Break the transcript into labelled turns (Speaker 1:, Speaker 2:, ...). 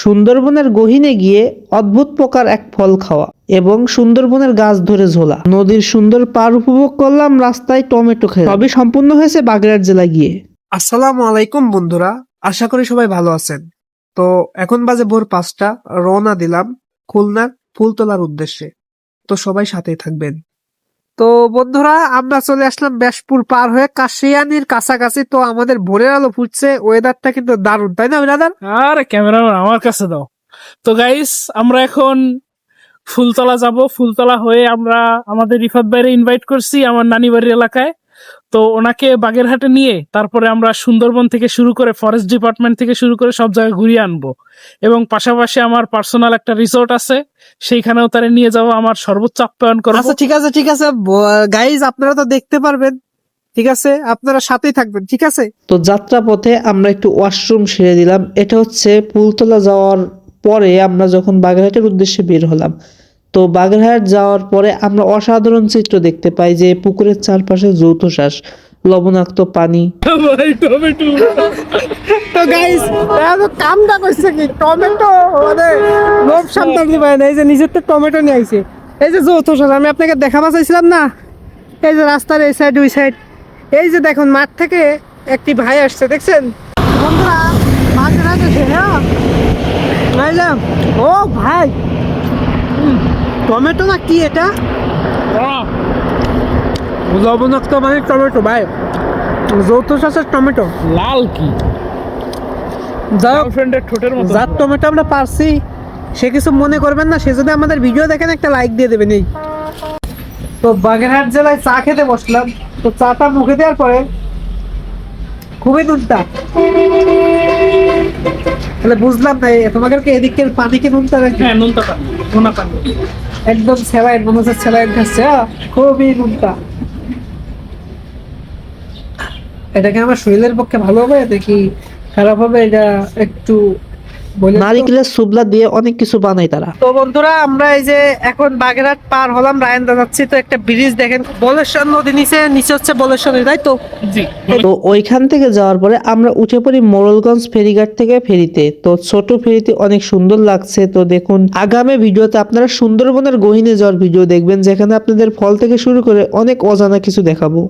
Speaker 1: সুন্দরবনের গহীনে গিয়ে অদ্ভুত প্রকার এক ফল খাওয়া এবং সুন্দরবনের গাছ ধরে ঝোলা, নদীর সুন্দর পার উপভোগ করলাম, রাস্তায় টমেটো খেয়ে। সবই সম্পূর্ণ হয়েছে বাগেরহাট জেলায় গিয়ে।
Speaker 2: আসসালামু আলাইকুম বন্ধুরা, আশা করি সবাই ভালো আছেন। তো এখন বাজে ভোর 5টা, রওনা দিলাম খুলনার ফুলতলার উদ্দেশ্যে। তো সবাই সাথেই থাকবেন। তো বন্ধুরা, আমরা চলে আসলাম ব্যাসপুর পার হয়ে কাশিয়ানির কাছাকাছি। তো আমাদের ভোরের আলো ফুটছে, ওয়েদারটা কিন্তু দারুণ, তাই না বিরাদার?
Speaker 3: আরে ক্যামেরাম্যান আমার কাছে দাও। তো গাইস, আমরা এখন ফুলতলা যাব। ফুলতলা হয়ে আমরা আমাদের রিফাত ভাইরে ইনভাইট করছি আমার নানি বাড়ির এলাকায়। তো ওনাকে বাগেরহাটে নিয়ে তারপরে আমরা সুন্দরবন থেকে শুরু করে ফরেস্ট ডিপার্টমেন্ট থেকে শুরু করে সব জায়গায় ঘুরিয়ে আনবো, এবং পাশাপাশি আমার পার্সোনাল একটা রিসোর্ট আছে, সেইখানেও তারে নিয়ে যাবো, আমার সর্বোচ্চ আপ্যায়ন করবো।
Speaker 2: আচ্ছা ঠিক আছে গাইজ, আপনারা তো দেখতে পারবেন। ঠিক আছে, আপনারা সাথেই থাকবেন। ঠিক আছে।
Speaker 1: তো যাত্রা পথে আমরা একটু ওয়াশরুম সেরে দিলাম। এটা হচ্ছে ফুলতলা যাওয়ার পরে আমরা যখন বাগেরহাটের উদ্দেশ্যে বের হলাম। তো বাগেরহাট যাওয়ার পরে আমরা অসাধারণ চিত্র দেখতে পাই, যে পুকুরের চারপাশে যৌথ শ্বাস, লবণাক্ত পানি।
Speaker 2: তো গাইস, কামটা করছে কি, টমেটো মানে লোভ সামনে দিবে না। এই যে নিজের তো টমেটো নিয়ে আইছে, এই যে যৌথ সাজ আমি আপনাকে দেখাবা চাইছিলাম না, এই যে রাস্তার এই সাইড ওই সাইড। এই যে দেখুন, মাঠ থেকে একটি ভাই আসছে, দেখছেন বন্ধুরা? মাঠের হাতে ও ভাই, টমেটো না কি এটা? লবণাক্ত মানে টমেটো ভাই, যৌথ সাজের টমেটো।
Speaker 3: লাল কি গার্লফ্রেন্ডের ঠোঁটের মতো।
Speaker 2: যার টমেটো আমরা পারছি সে কিছু মনে করবেন না, সে যদি আমাদের ভিডিও দেখেন একটা লাইক দিয়ে দেবেন। এই তো বাগেরহাট জেলায় চা খেতে বসলাম। তো চাটা মুখে দেওয়ার পরে খুবই নুনটা, তাহলে বুঝলাম না তোমাদের এদিকের পানি কি নুনটা নাকি?
Speaker 3: হ্যাঁ, নুনতা পানি, নোনা পানি,
Speaker 2: একদম স্যালাইন মনে হচ্ছে, স্যালাইন খাচ্ছে। খুবই নুনটা। এটাকে আমার শরীরের পক্ষে ভালো হবে নাকি খারাপ হবে, এটা একটু বলে দিন তো।
Speaker 1: নারিকেলের সুবলা দিয়ে অনেক কিছু বানাই তারা।
Speaker 2: তো বন্ধুরা, আমরা এই যে এখন বাগেরহাট পার হলাম, রায়ন্দা যাচ্ছি। তো একটা ব্রিজ দেখেন, বলেশ্বর নদী, নিচে হচ্ছে বলেশ্বর নদী, তাই তো?
Speaker 3: জি।
Speaker 1: তো ওইখান থেকে যাওয়ার পরে আমরা উঠে পড়ি মোড়লগঞ্জ ফেরিঘাট থেকে ফেরিতে। তো ছোট ফেরিতে অনেক সুন্দর লাগছে। তো দেখুন, আগামী ভিডিওতে আপনারা সুন্দরবনের গহীনে যাওয়ার ভিডিও দেখবেন, যেখানে আপনাদের ফল থেকে শুরু করে অনেক অজানা কিছু দেখাবো।